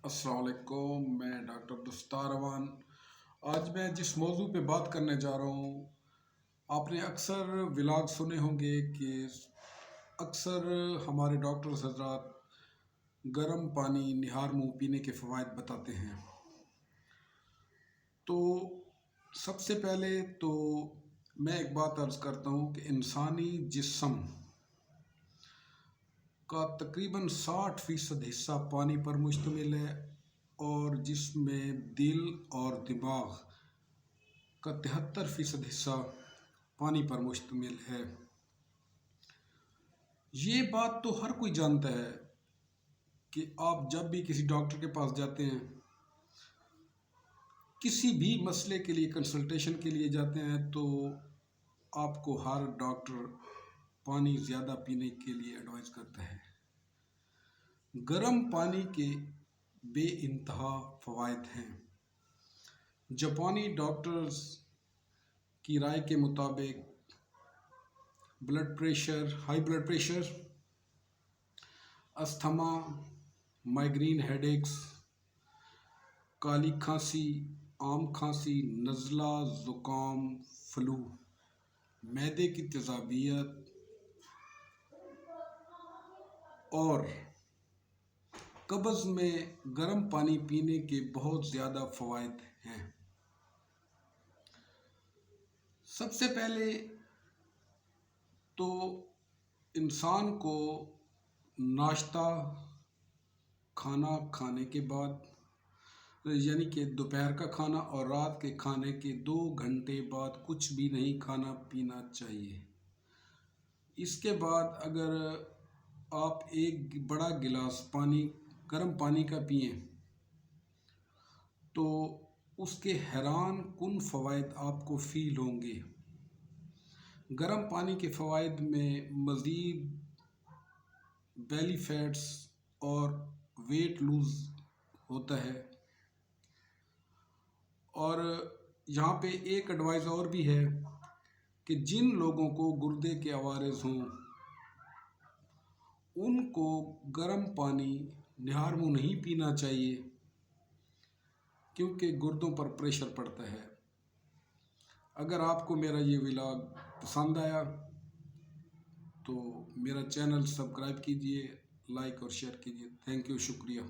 السلام علیکم، میں ڈاکٹر دستاروان۔ آج میں جس موضوع پہ بات کرنے جا رہا ہوں، آپ نے اکثر ولاگ سنے ہوں گے کہ اکثر ہمارے ڈاکٹر حضرات گرم پانی نہار منہ پینے کے فوائد بتاتے ہیں۔ تو سب سے پہلے تو میں ایک بات عرض کرتا ہوں کہ انسانی جسم کا تقریباً 60% حصہ پانی پر مشتمل ہے، اور جس میں دل اور دماغ کا 73% حصہ پانی پر مشتمل ہے۔ یہ بات تو ہر کوئی جانتا ہے کہ آپ جب بھی کسی ڈاکٹر کے پاس جاتے ہیں، کسی بھی مسئلے کے لیے کنسلٹیشن کے لیے جاتے ہیں، تو آپ کو ہر ڈاکٹر پانی زیادہ پینے کے لیے ایڈوائز کرتا ہے۔ گرم پانی کے بے انتہا فوائد ہیں۔ جاپانی ڈاکٹرز کی رائے کے مطابق high blood pressure, asthma, migraine head aches, کالی کھانسی، عام کھانسی، نزلہ، زکام، فلو، معدے کی تیزابیت اور قبض میں گرم پانی پینے کے بہت زیادہ فوائد ہیں۔ سب سے پہلے تو انسان کو ناشتہ کھانا کھانے کے بعد، یعنی کہ دوپہر کا کھانا اور رات کے کھانے کے 2 گھنٹے بعد کچھ بھی نہیں کھانا پینا چاہیے۔ اس کے بعد اگر آپ ایک بڑا گلاس گرم پانی کا پئیں تو اس کے حیران کن فوائد آپ کو فیل ہوں گے۔ گرم پانی کے فوائد میں مزید بیلی فیٹس اور ویٹ لوز ہوتا ہے۔ اور یہاں پہ ایک ایڈوائز اور بھی ہے کہ جن لوگوں کو گردے کے عوارض ہوں، ان کو گرم پانی نہار منہ نہیں پینا چاہیے، کیونکہ گردوں پر پریشر پڑتا ہے۔ اگر آپ کو میرا یہ ولاگ پسند آیا تو میرا چینل سبسکرائب کیجیے، لائک اور شیئر کیجیے۔ تھینک یو، شکریہ۔